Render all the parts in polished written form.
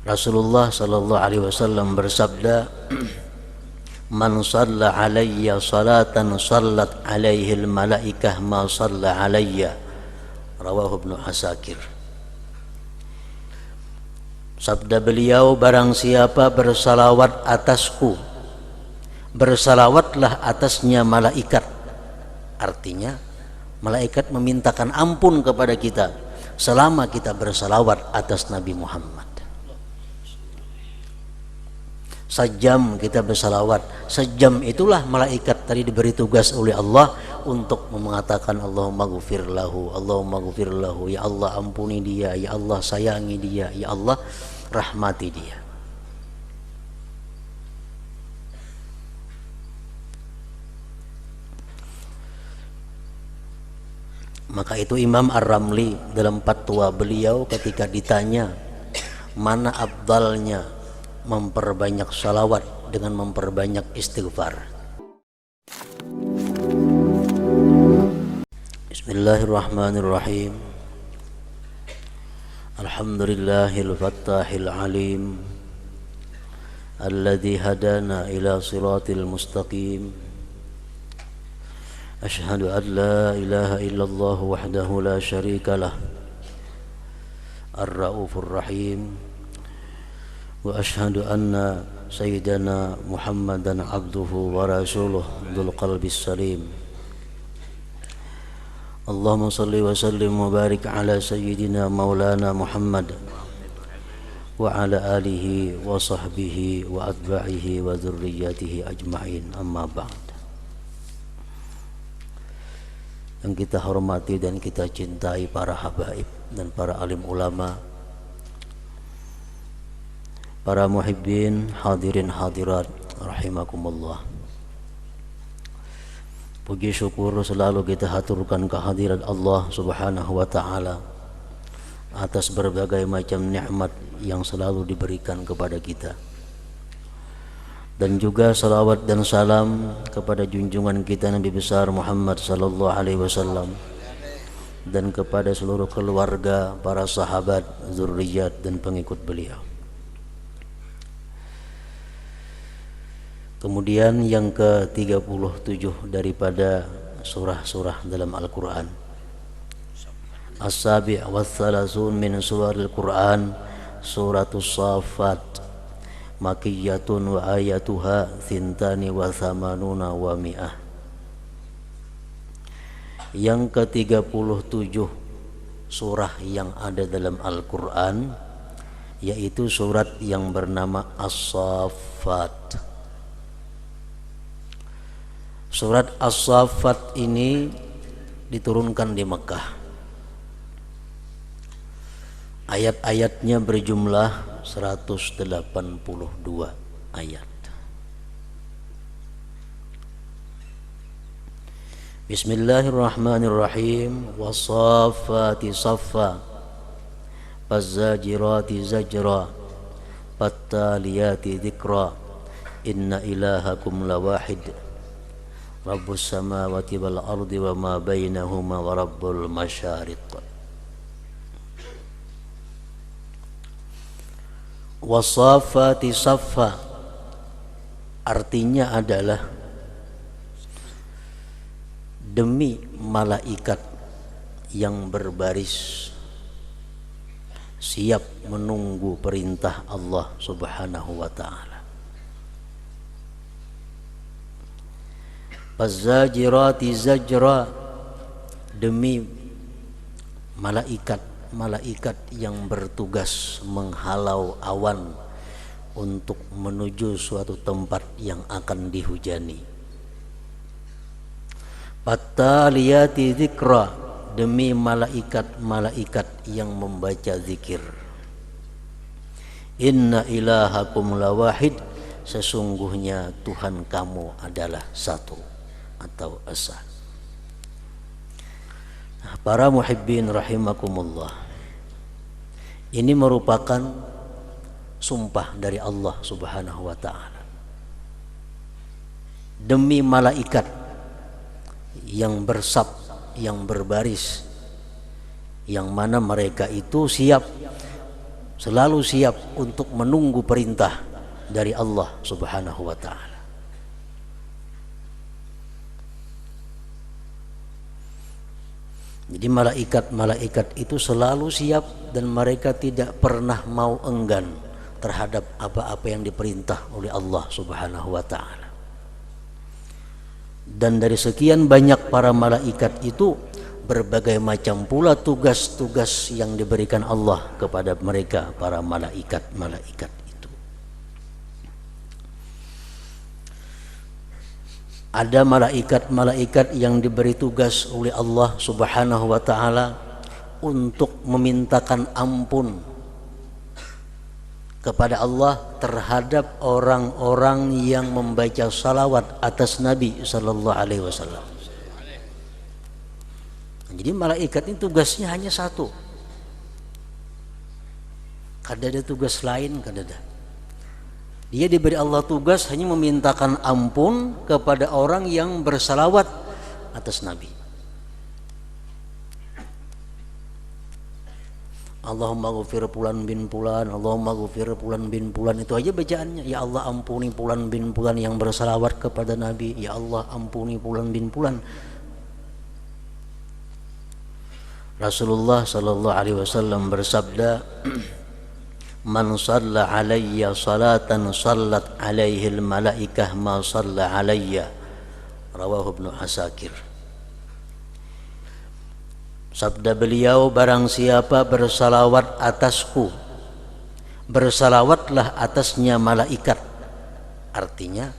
Rasulullah sallallahu alaihi wasallam bersabda, "Man shalla alayya salatan sallat alaihi al-malaikah ma shalla alayya." Rawahu Ibnu Asakir. Sabda beliau, barang siapa bersalawat atasku, bersalawatlah atasnya malaikat. Artinya malaikat memintakan ampun kepada kita selama kita bersalawat atas Nabi Muhammad. Sejam kita bersalawat, sejam itulah malaikat tadi diberi tugas oleh Allah untuk mengatakan Allahumma ghfir lahu, Allahumma ghfir lahu, ya Allah ampuni dia, ya Allah sayangi dia, ya Allah rahmati dia. Maka itu Imam Ar-Ramli dalam fatwa beliau ketika ditanya mana afdalnya memperbanyak salawat dengan memperbanyak istighfar. Bismillahirrahmanirrahim. Alhamdulillahil fattahil alim alladzi hadana ila siratil mustaqim. Ashhadu an la ilaha illallah wahdahu la syarika lah ar-raufur rahim. Wa ashhadu anna sayyidana Muhammadan abduhu wa rasuluh dzul qalbis salim. Allahumma salli wa sallim wa barik ala sayyidina maulana Muhammad wa ala alihi wa sahbihi wa atba'ihi wa dzurriyyatihi ajma'in, amma ba'd. Yang kita hormati dan kita cintai para habaib dan para alim ulama, para muhibbin, hadirin hadirat rahimakumullah. Puji syukur selalu kita haturkan kehadirat Allah Subhanahu wa taala atas berbagai macam nikmat yang selalu diberikan kepada kita. Dan juga salawat dan salam kepada junjungan kita Nabi besar Muhammad sallallahu alaihi wasallam dan kepada seluruh keluarga, para sahabat, zurriyat dan pengikut beliau. Kemudian yang ke-37 daripada surah-surah dalam Al-Quran, As-Sabi' wa Thalathun min Suwaril Quran, Suratul Saffat, Makiyyatun wa ayatuha Thintani wa Thamanuna wa Mi'ah. Yang ke-37 surah yang ada dalam Al-Quran, yaitu surat yang bernama As-Saffat. Surat As-Saffat ini diturunkan di Mekah. Ayat-ayatnya berjumlah 182 ayat. Bismillahirrahmanirrahim. Was-saffati saffa, faz-zajirati zajra, fattaliyati dzikra, inna ilahakum lawahid, Rabbus samawati wal ardi wa ma bainahuma wa rabbul masyariq. Was-saffati saffa artinya adalah demi malaikat yang berbaris siap menunggu perintah Allah Subhanahu wa taala. Faz-zajirati zajra, demi malaikat yang bertugas menghalau awan untuk menuju suatu tempat yang akan dihujani. Fattaliyati dzikra, demi malaikat yang membaca zikir. Inna ilahakum lawahid, sesungguhnya Tuhan kamu adalah satu atau esa. Nah, para muhibbin rahimakumullah, ini merupakan sumpah dari Allah Subhanahu wa taala demi malaikat yang bersaf, yang berbaris, yang mana mereka itu siap selalu siap untuk menunggu perintah dari Allah Subhanahu wa taala. Jadi malaikat-malaikat itu selalu siap dan mereka tidak pernah mau enggan terhadap apa-apa yang diperintah oleh Allah Subhanahu wa taala. Dan dari sekian banyak para malaikat itu, berbagai macam pula tugas-tugas yang diberikan Allah kepada mereka para malaikat-malaikat itu. Ada malaikat-malaikat yang diberi tugas oleh Allah Subhanahu wa taala untuk memintakan ampun kepada Allah terhadap orang-orang yang membaca salawat atas Nabi sallallahu alaihi wasallam. Jadi malaikat ini tugasnya hanya satu. Kada ada tugas lain, kada ada. Dia diberi Allah tugas hanya memintakan ampun kepada orang yang bersalawat atas Nabi. Allahumma ghufir fulan bin fulan, Allahumma ghufir fulan bin fulan, itu aja bacaannya. Ya Allah ampuni fulan bin fulan yang bersalawat kepada Nabi. Ya Allah ampuni fulan bin fulan. Rasulullah sallallahu alaihi wasallam bersabda, man shalla alayya salatan sallat alaihi al malaikah ma shalla alayya, rawahu Ibnu Asakir. Sabda beliau, barang siapa bersalawat atasku, bersalawatlah atasnya malaikat. Artinya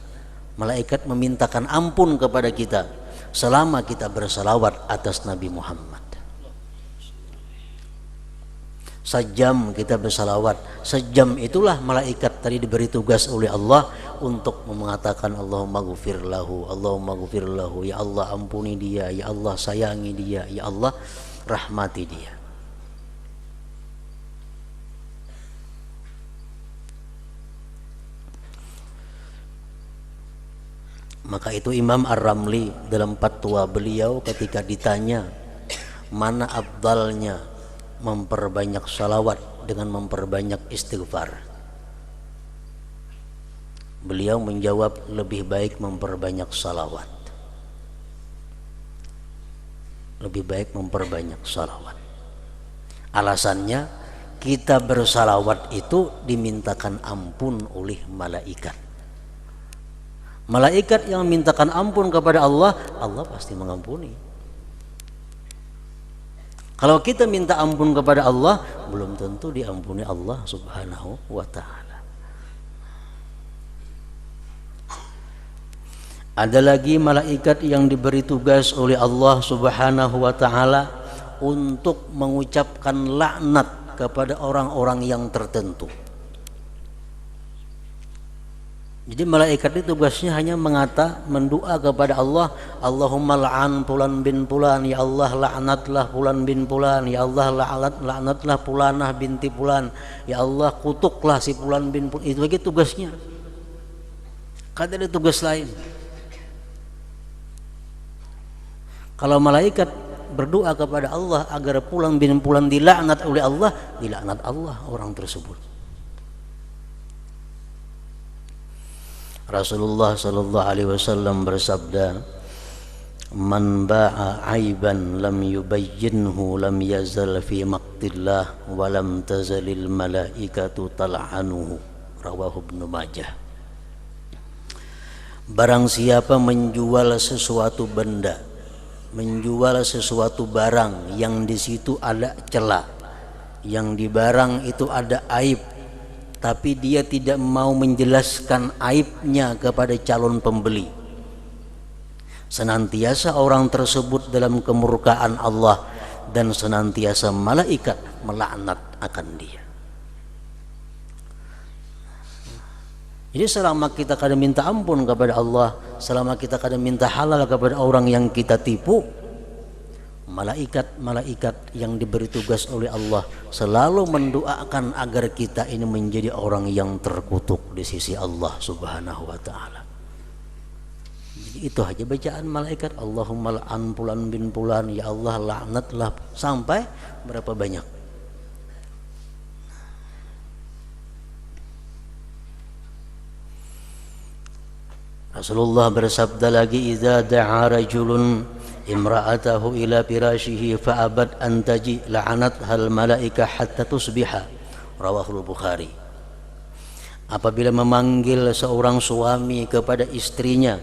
malaikat memintakan ampun kepada kita selama kita bersalawat atas Nabi Muhammad. Sejam kita bersalawat, sejam itulah malaikat tadi diberi tugas oleh Allah untuk mengatakan Allahumma ghufir lahu, Allahumma ghufir lahu, ya Allah ampuni dia, ya Allah sayangi dia, ya Allah rahmati dia. Maka itu Imam Ar-Ramli dalam fatwa beliau ketika ditanya mana afdalnya memperbanyak salawat dengan memperbanyak istighfar, beliau menjawab lebih baik memperbanyak salawat. Lebih baik memperbanyak salawat. Alasannya kita bersalawat itu dimintakan ampun oleh malaikat. Malaikat yang mintakan ampun kepada Allah, Allah pasti mengampuni. Kalau kita minta ampun kepada Allah, belum tentu diampuni Allah Subhanahu wa ta'ala. Ada lagi malaikat yang diberi tugas oleh Allah Subhanahu wa ta'ala untuk mengucapkan laknat kepada orang-orang yang tertentu. Jadi malaikat itu tugasnya hanya mendua kepada Allah, Allahumma la'an fulan bin fulan, ya Allah laknatlah fulan bin fulan, ya Allah laknatlah fulanah binti fulan, ya Allah kutuklah si fulan bin fulan. Itu lagi tugasnya. Kada ada tugas lain. Kalau malaikat berdoa kepada Allah agar fulan bin fulan dilaknat oleh Allah, dilaknat Allah orang tersebut. Rasulullah sallallahu alaihi wasallam bersabda, man ba'a aiban lam yubayyinhu lam yazal fi maqtillah wa lam tazalil malaikatu tal'anuhu, rawahu Ibnu Majah. Barang siapa menjual sesuatu benda, menjual sesuatu barang yang di situ ada celah, yang di barang itu ada aib, tapi dia tidak mau menjelaskan aibnya kepada calon pembeli, senantiasa orang tersebut dalam kemurkaan Allah dan senantiasa malaikat melaknat akan dia. Jadi selama kita kadang minta ampun kepada Allah, selama kita kadang minta halal kepada orang yang kita tipu, malaikat-malaikat yang diberi tugas oleh Allah selalu mendoakan agar kita ini menjadi orang yang terkutuk di sisi Allah Subhanahu wa ta'ala. Jadi itu aja bacaan malaikat, Allahumma la'an fulan bin fulan, ya Allah laknatlah, sampai berapa banyak. Rasulullah bersabda lagi, idza da'a rajulun imra'atahu ila firashihi fa'abat an taji la'anathal malaika hatta tusbiha. Rawahul Bukhari. Apabila memanggil seorang suami kepada istrinya,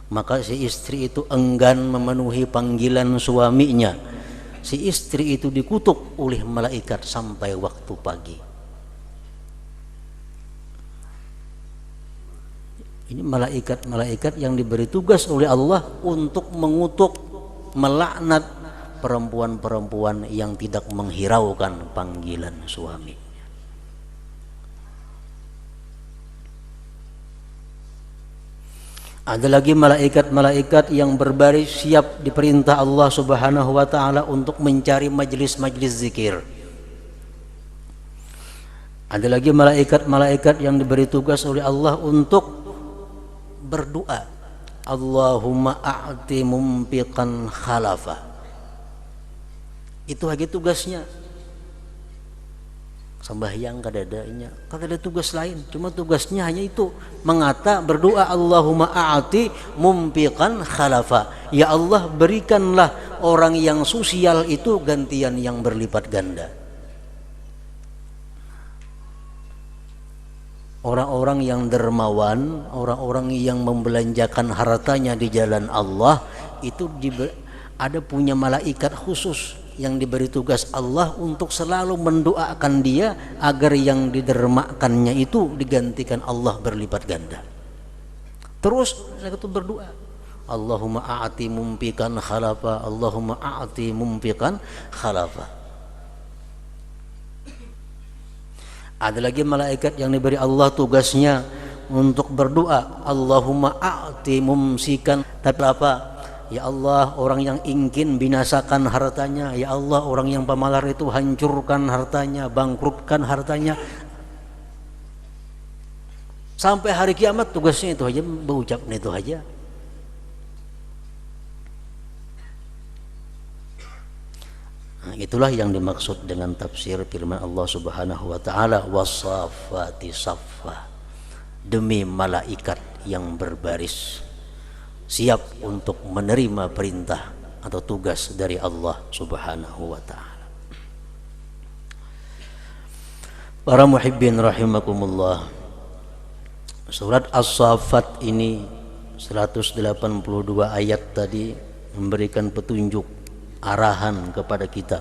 maka si istri itu enggan memenuhi panggilan suaminya, si istri itu dikutuk oleh malaikat sampai waktu pagi. Ini malaikat-malaikat yang diberi tugas oleh Allah untuk mengutuk, melaknat perempuan-perempuan yang tidak menghiraukan panggilan suami. Ada lagi malaikat-malaikat yang berbaris siap diperintah Allah Subhanahu wa taala untuk mencari majlis-majlis zikir. Ada lagi malaikat-malaikat yang diberi tugas oleh Allah untuk berdoa, Allahumma a'ti mumpiqan khalafa. Itu lagi tugasnya. Sembahyang kadadanya, kada ada tugas lain, cuma tugasnya hanya itu, mengata berdoa, Allahumma a'ti mumpiqan khalafa. Ya Allah, berikanlah orang yang sosial itu gantian yang berlipat ganda. Orang-orang yang dermawan, orang-orang yang membelanjakan hartanya di jalan Allah, itu ada punya malaikat khusus yang diberi tugas Allah untuk selalu mendoakan dia agar yang didermakannya itu digantikan Allah berlipat ganda. Terus mereka itu berdoa, Allahumma a'ti mumpikan khalafa, Allahumma a'ti mumpikan khalafa. Ada lagi malaikat yang diberi Allah tugasnya untuk berdoa, Allahumma a'ti mumsikan. Tapi apa? Ya Allah, orang yang ingin binasakan hartanya, ya Allah, orang yang pemalar itu hancurkan hartanya, bangkrutkan hartanya. Sampai hari kiamat tugasnya itu aja, berucapnya itu aja. Nah, itulah yang dimaksud dengan tafsir firman Allah Subhanahu wa taala, wassafati saffa. Demi malaikat yang berbaris siap untuk menerima perintah atau tugas dari Allah Subhanahu wa taala. Para muhibbin rahimakumullah. Surat As-Saffat ini 182 ayat tadi memberikan petunjuk, arahan kepada kita.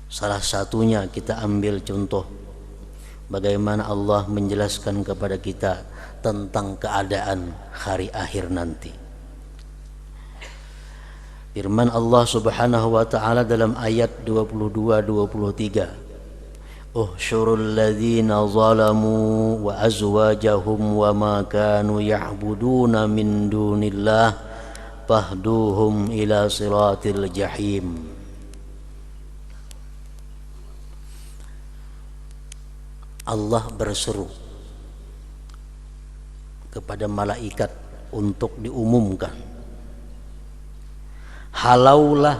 Salah satunya kita ambil contoh bagaimana Allah menjelaskan kepada kita tentang keadaan hari akhir nanti. Firman Allah Subhanahu wa taala dalam ayat 22-23, Uhsyurul ladzina zalamu wa azwajahum wa ma kanu ya'buduna min dunillah fahduhum ila siratil jahim. Allah berseru kepada malaikat untuk diumumkan, halaulah,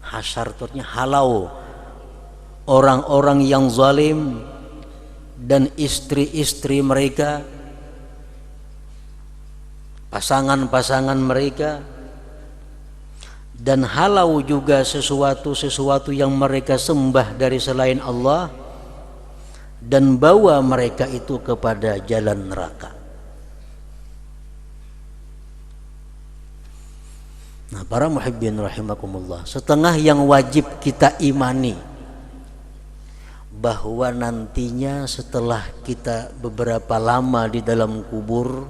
hasyartnya halau orang-orang yang zalim dan istri-istri mereka, pasangan-pasangan mereka, dan halau juga sesuatu yang mereka sembah dari selain Allah, dan bawa mereka itu kepada jalan neraka. Nah, para muhibbin rahimakumullah, setengah yang wajib kita imani bahwa nantinya setelah kita beberapa lama di dalam kubur,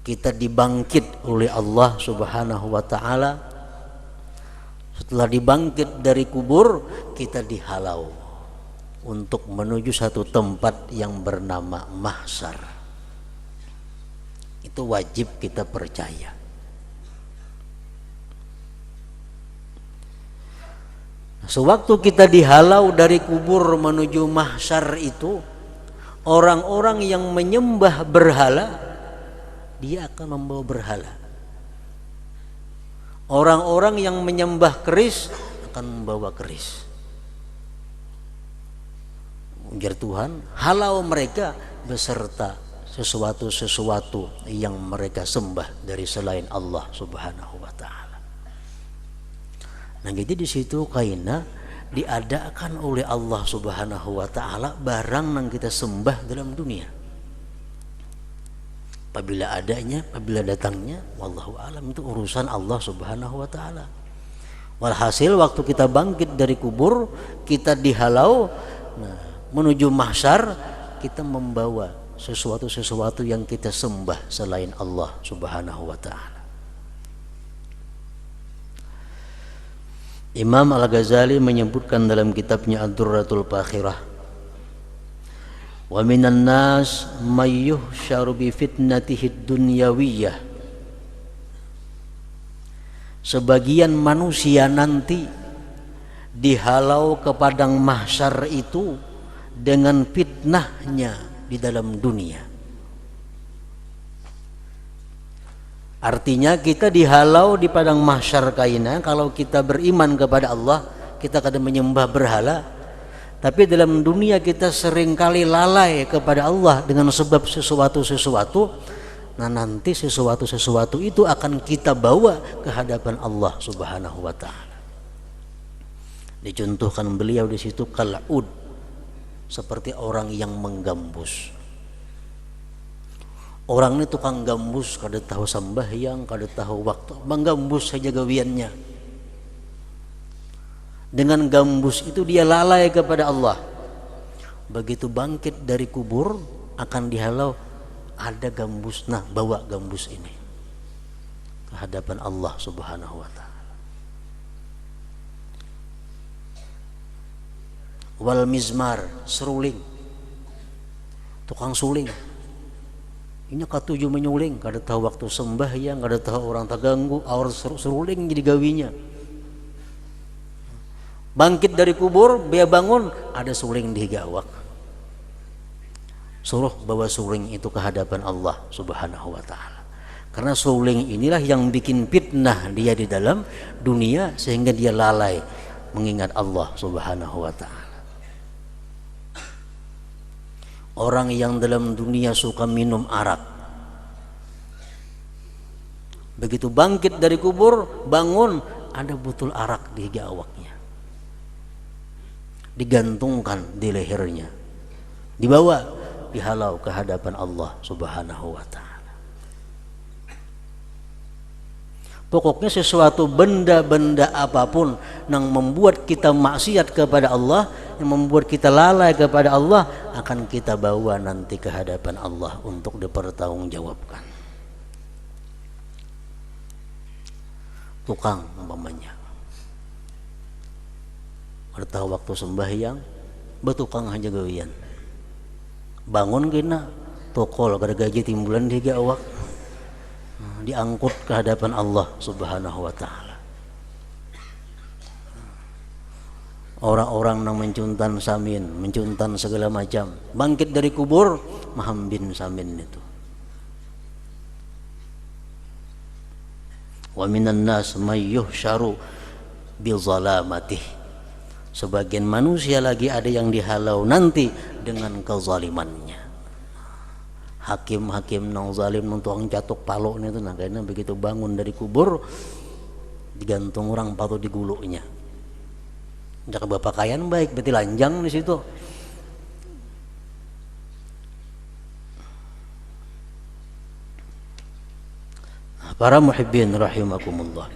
kita dibangkit oleh Allah Subhanahu wa taala. Setelah dibangkit dari kubur, kita dihalau untuk menuju satu tempat yang bernama mahsyar. Itu wajib kita percaya. Sewaktu kita dihalau dari kubur menuju mahsyar itu, orang-orang yang menyembah berhala, dia akan membawa berhala. Orang-orang yang menyembah keris akan membawa keris. Ujar Tuhan, halau mereka beserta sesuatu-sesuatu yang mereka sembah dari selain Allah Subhanahu wa taala. Nah, jadi di situ kaina diadakan oleh Allah Subhanahu wa taala barang yang kita sembah dalam dunia. Apabila adanya, apabila datangnya, wallahu alam, itu urusan Allah Subhanahu wa taala. Walhasil waktu kita bangkit dari kubur, kita dihalau, nah, menuju mahsyar, kita membawa sesuatu-sesuatu yang kita sembah selain Allah Subhanahu wa taala. Imam Al-Ghazali menyebutkan dalam kitabnya Ad-Durratul Fakhirah, wa minan nas may yuhsyaru bi fitnatihi dunyawiyah. Sebagian manusia nanti dihalau ke padang mahsyar itu dengan fitnahnya di dalam dunia. Artinya kita dihalau di padang mahsyar kaina. Kalau kita beriman kepada Allah, kita kadang menyembah berhala, tapi dalam dunia kita seringkali lalai kepada Allah dengan sebab sesuatu-sesuatu. Nah, nanti sesuatu-sesuatu itu akan kita bawa ke hadapan Allah Subhanahu wa taala. Dicontohkan beliau di situ kal'ud, seperti orang yang menggambus. Orang ini tukang gambus, kada tahu sambahyang, kada tahu waktu, menggambus saja gawiannya. Dengan gambus itu dia lalai kepada Allah. Begitu bangkit dari kubur akan dihalau, ada gambus, nah bawa gambus ini ke hadapan Allah Subhanahu wa taala. Wal mizmar, seruling, tukang suling. Ini katuju menyuling, kada tahu waktu sembahyang, kada tahu orang terganggu, awal seruling jadi gawinya. Bangkit dari kubur, dia bangun, ada suling di awak. Suruh bawa suling itu ke hadapan Allah Subhanahu wa taala. Karena suling inilah yang bikin fitnah dia di dalam dunia sehingga dia lalai mengingat Allah Subhanahu wa taala. Orang yang dalam dunia suka minum arak, begitu bangkit dari kubur, bangun, ada butul arak di awaknya, digantungkan di lehernya, dibawa, dihalau ke hadapan Allah Subhanahu wa taala. Pokoknya sesuatu benda-benda apapun yang membuat kita maksiat kepada Allah, yang membuat kita lalai kepada Allah, akan kita bawa nanti ke hadapan Allah untuk dipertanggungjawabkan. Tukang umpamanya, ada tahu waktu sembahyang, betukang aja gawian. Bangun kena tokol kada gaji timbulan di awak, diangkut ke hadapan Allah Subhanahu wa taala. Orang-orang yang mencuntan samin, mencuntan segala macam, bangkit dari kubur, mahambin samin itu. Wa minan nas may yuhsyaru bi zalamatih. Sebagian manusia lagi ada yang dihalau nanti dengan kezalimannya. Hakim-hakim nang zalim nuntuang jatuk palok itu, nah karena begitu bangun dari kubur digantung orang patut digulunya. Jaka bapakaian baik berarti lanjang di situ. Para muhibbin rahimakumullah.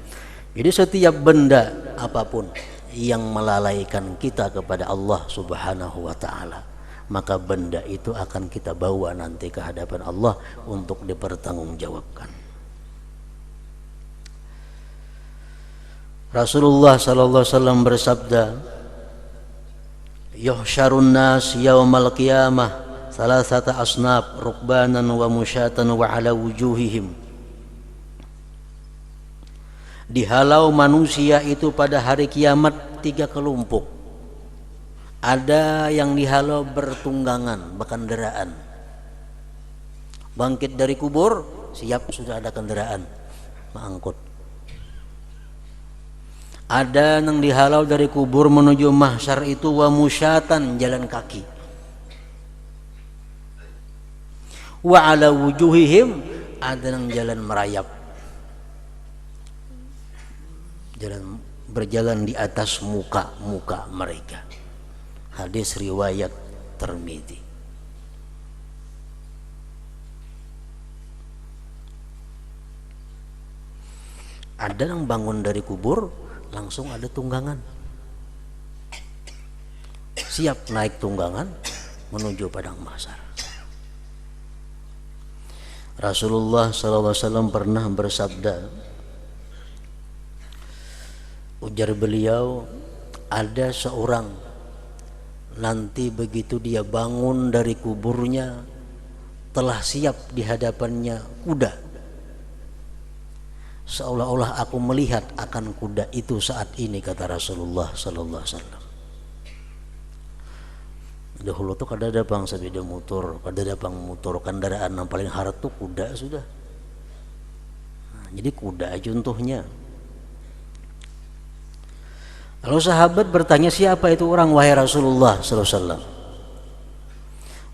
Jadi setiap benda apapun yang melalaikan kita kepada Allah Subhanahu wa taala, maka benda itu akan kita bawa nanti ke hadapan Allah untuk dipertanggungjawabkan. Rasulullah sallallahu alaihi wasallam bersabda, yuhsyarun nas yaumal qiyamah salasata asnaf rukbanan wa musyatan wa ala wujuhihim. Dihalau manusia itu pada hari kiamat 3 kelompok. Ada yang dihalau bertunggangan, berkendaraan. Bangkit dari kubur, siap sudah ada kendaraan mengangkut. Ada yang dihalau dari kubur menuju mahsyar itu wa musyatan, jalan kaki. wa ala wujuhihim, ada yang jalan merayap, jalan berjalan di atas muka-muka mereka. Hadis riwayat Tirmidzi. Ada yang bangun dari kubur langsung ada tunggangan, siap naik tunggangan menuju padang mahsyar. Rasulullah SAW pernah bersabda, ujar beliau, ada seorang nanti begitu dia bangun dari kuburnya telah siap di hadapannya kuda, seolah-olah aku melihat akan kuda itu saat ini, kata Rasulullah SAW. Dahulu tuh kada ada bang sepeda motor, kada ada bang motor, kendaraan yang paling harat tuh kuda sudah. Nah, jadi kuda contohnya. Lalu sahabat bertanya, siapa itu orang wahai Rasulullah SAW?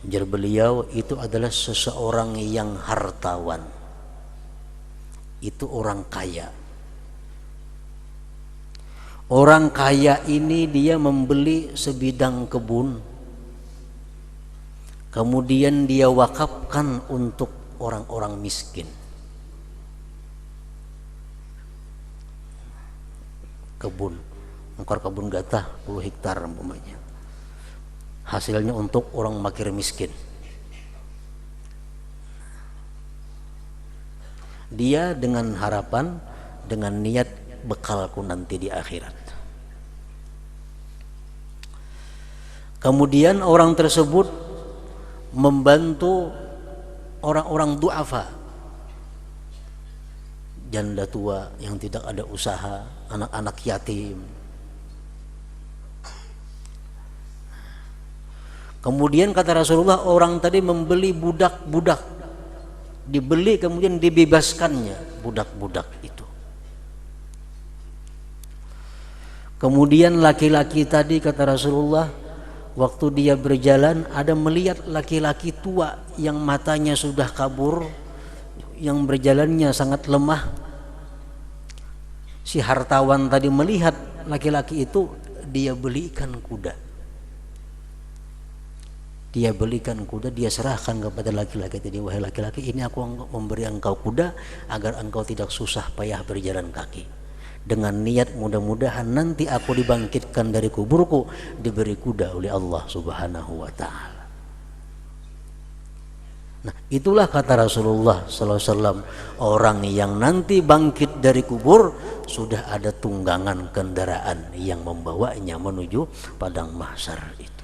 Ujar beliau, itu adalah seseorang yang hartawan, itu orang kaya. Orang kaya ini dia membeli sebidang kebun, kemudian dia wakafkan untuk orang-orang miskin. Kebun, mengkor kebun gatah 10 hektar umpamanya, hasilnya untuk orang makir miskin. Dia dengan harapan, dengan niat bekalku nanti di akhirat. Kemudian orang tersebut membantu orang-orang du'afa, janda tua yang tidak ada usaha, anak-anak yatim. Kemudian kata Rasulullah, orang tadi membeli budak-budak, dibeli kemudian dibebaskannya budak-budak itu. Kemudian laki-laki tadi, kata Rasulullah, waktu dia berjalan ada melihat laki-laki tua yang matanya sudah kabur, yang berjalannya sangat lemah. Si hartawan tadi melihat laki-laki itu, dia belikan kuda. Dia belikan kuda, dia serahkan kepada laki-laki tadi, wahai laki-laki, ini aku memberi engkau kuda agar engkau tidak susah payah berjalan kaki, dengan niat mudah-mudahan nanti aku dibangkitkan dari kuburku diberi kuda oleh Allah Subhanahu wa ta'ala. Nah, itulah kata Rasulullah SAW, orang yang nanti bangkit dari kubur sudah ada tunggangan kendaraan yang membawanya menuju padang mahsyar itu.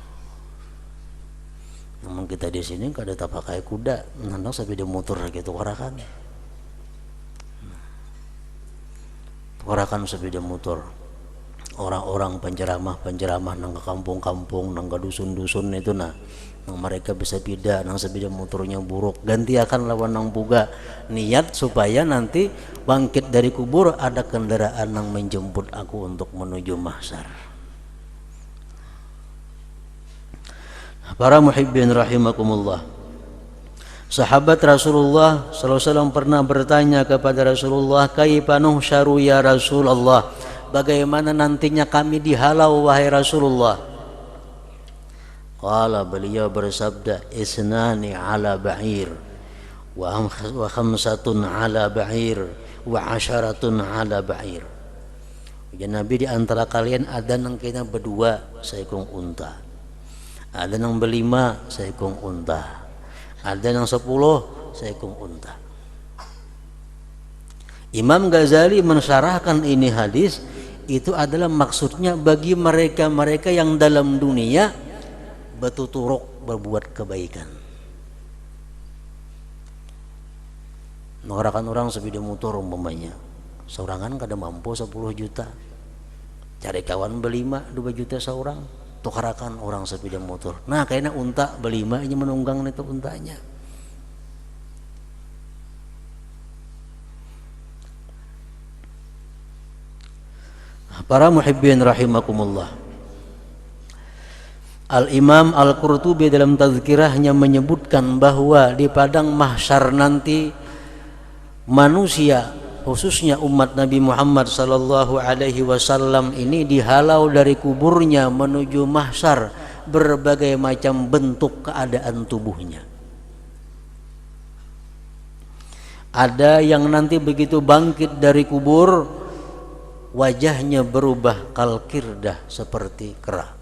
Namun kita di sini kada tak pakai kuda, nandang sepeda motor gitu warakan. Warakan sepeda motor. Orang-orang penceramah nang ke kampung-kampung, nang ke dusun-dusun itu nang mereka bisa beda nang sepeda motornya buruk, ganti akan lawan nang buga, niat supaya nanti bangkit dari kubur ada kendaraan yang menjemput aku untuk menuju mahsyar. Para muhibbin rahimakumullah, sahabat Rasulullah SAW pernah bertanya kepada Rasulullah, kaifa nuhsyaru ya Rasulullah, bagaimana nantinya kami dihalau wahai Rasulullah? Qala, beliau bersabda, isnani ala ba'ir wa khamsatun ala ba'ir wa asharatun ala ba'ir. Ya Nabi, di antara kalian ada yang kena berdua seekor unta, ada yang berlima seekor unta, ada yang 10 seekor unta. Imam Ghazali mensyarahkan ini hadis, itu adalah maksudnya bagi mereka-mereka yang dalam dunia bertuturuk berbuat kebaikan. Mengarahkan orang sepeda motor umpamanya, seorangan kada mampu 10 juta, cari kawan berlima 2 juta seorang, tukarakan orang sepeda motor. Nah kayaknya unta berlima ini menunggang itu untanya. Para muhibbin rahimakumullah, Al-Imam Al-Qurtubi dalam tazkirahnya menyebutkan bahwa di padang mahsyar nanti manusia, khususnya umat Nabi Muhammad sallallahu alaihi wasallam ini dihalau dari kuburnya menuju mahsyar berbagai macam bentuk keadaan tubuhnya. Ada yang nanti begitu bangkit dari kubur wajahnya berubah kalkirdah seperti kera.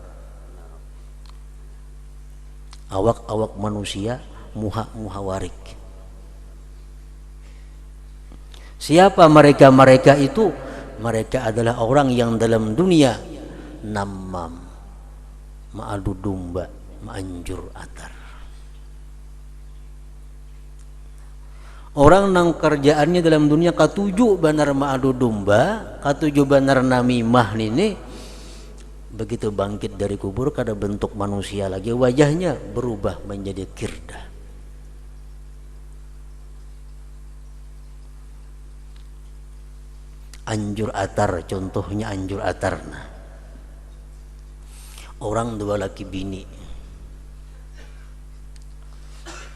Awak-awak manusia muha warik. Siapa mereka itu? Mereka adalah orang yang dalam dunia namam, ma'adu domba, ma'anjur atar. Orang nang kerjaannya dalam dunia katuju banar ma'adu domba, katuju banar namimah ini. Begitu bangkit dari kubur kada bentuk manusia lagi, wajahnya berubah menjadi kirda. Anjur atar, contohnya anjur atar. Nah, orang dua laki bini,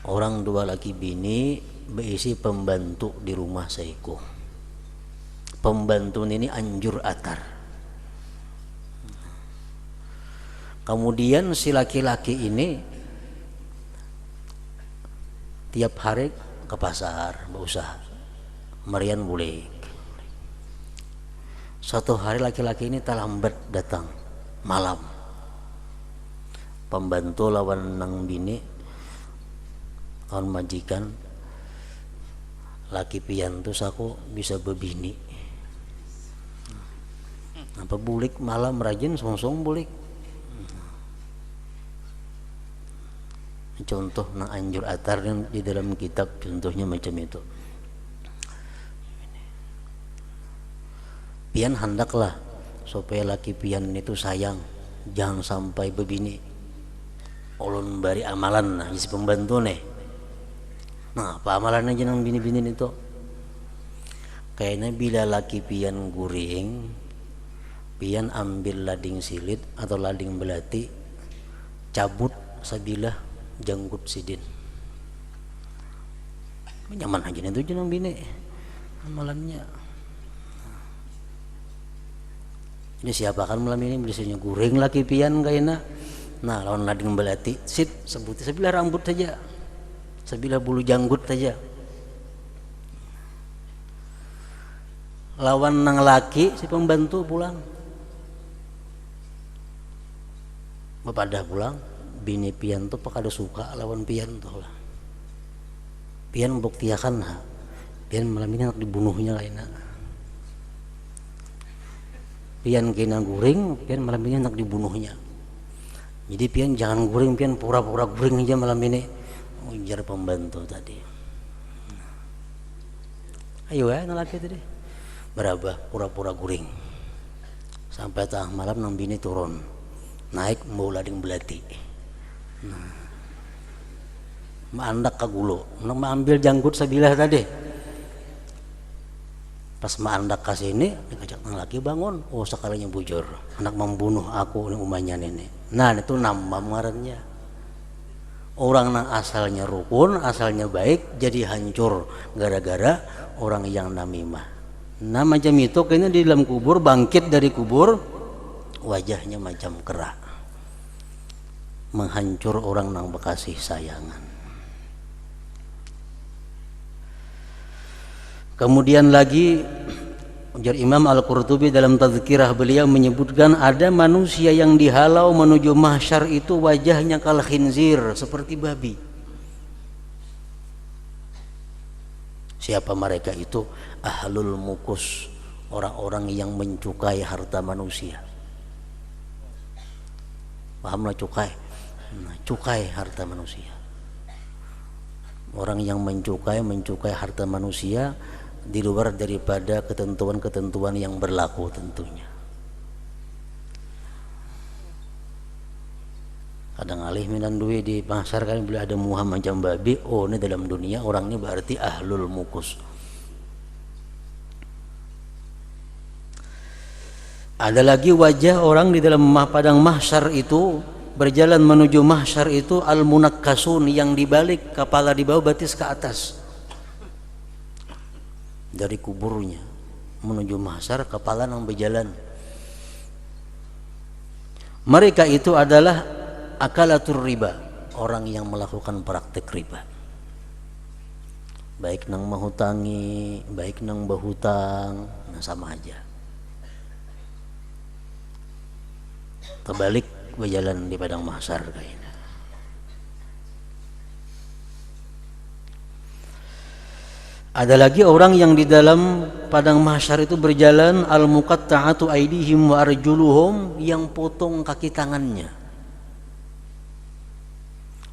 orang dua laki bini berisi pembantu di rumah Saiko. Pembantu ini anjur atar. Kemudian si laki-laki ini tiap hari ke pasar berusaha merian bulik. Suatu hari laki-laki ini terlambat datang malam. Pembantu lawan nang bini, lawan majikan, laki pian tuh aku bisa bebini. Apa bulik malam rajin song-song bulik. Contoh nang anjur atar yang di dalam kitab contohnya macam itu. Pian hendaklah supaya laki pian itu sayang, jangan sampai bebini. Ulun bari amalan nah jadi pembantu nih. Nah, apa amalan aja nang bini-bini itu? Kayaknya bila laki pian guring, pian ambil lading silit atau lading belati, cabut sabilah janggut sidin. Nyaman aja itu jenang bini amalannya. Ini siapa kan malam ini biasanya guring laki pian kayaknya. Nah, lawan lading belati sit sebut sebilah rambut saja, sebilah bulu janggut saja. Lawan nang laki si pembantu pulang, bapadah pulang. Bini pian tuh pakada suka lawan pian tuh lah. Pian buktiakan ha. Pian malam ini nak dibunuhnya lainnya. Pian kena guring, pian malam ini nak dibunuhnya. Jadi pian jangan guring, pian pura-pura guring aja malam ini. Ujar pembantu tadi. Ayo ya nalaki tadi. Berapa pura-pura guring. Sampai tengah malam nang bini turun. Naik mau lading belati. Nah, maandak kagulo, ambil janggut sebilah tadi. Pas maandak ke sini, dikajak nang laki bangun. Oh sekalinya bujur, anak membunuh aku ini umanya nenek. Nah itu nama ngarannya. Orang nang asalnya rukun, asalnya baik, jadi hancur gara-gara orang yang namimah. Nah macam itu kayaknya di dalam kubur bangkit dari kubur, wajahnya macam kera. Menghancur orang nang bekasih sayangan. Kemudian lagi ujar Imam Al-Qurtubi dalam tazkirah beliau menyebutkan ada manusia yang dihalau menuju mahsyar itu wajahnya kal khinzir seperti babi. Siapa mereka itu? Ahlul mukus, orang-orang yang mencukai harta manusia. Pahamlah cukai? Nah, cukai harta manusia. Orang yang mencukai harta manusia di luar daripada ketentuan-ketentuan yang berlaku tentunya. Kadang alih minan duit di pasar kan bila ada muha macam babi, oh ini dalam dunia orang ini berarti ahlul mukus. Ada lagi wajah orang di dalam padang mahsyar itu berjalan menuju mahsyar itu al-munakkasun, yang dibalik, kepala di bawah, batis ke atas. Dari kuburnya menuju mahsyar, kepala yang berjalan. Mereka itu adalah akalatur riba, orang yang melakukan praktek riba. Baik nang mahutangi, baik nang bahutang, nah sama aja. Terbalik berjalan di padang mahsyar kayaknya. Ada lagi orang yang di dalam padang mahsyar itu berjalan al-muqatta'atu aydihim wa arjuluhum, yang potong kaki tangannya.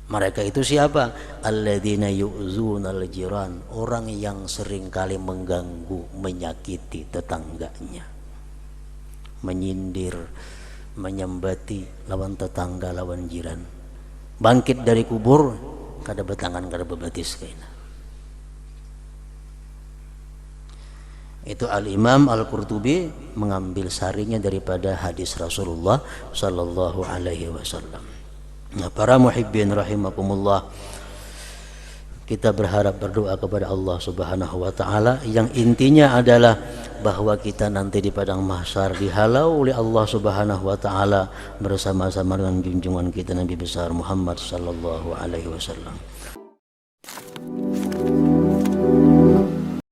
Mereka itu siapa? Alladzina yu'zunal jiran, orang yang sering kali mengganggu, menyakiti tetangganya, menyindir, menyambati lawan tetangga, lawan jiran. Bangkit dari kubur kada betangan, kada bebatis kayaknya. Itu Al-Imam Al-Qurtubi mengambil sarinya daripada hadis Rasulullah sallallahu alaihi wasallam. Nah, para muhibbin rahimakumullah, kita berharap, berdoa kepada Allah Subhanahu wa taala yang intinya adalah bahwa kita nanti di padang mahsyar dihalau oleh Allah Subhanahu wa taala bersama-sama dengan junjungan kita Nabi besar Muhammad sallallahu alaihi wasallam.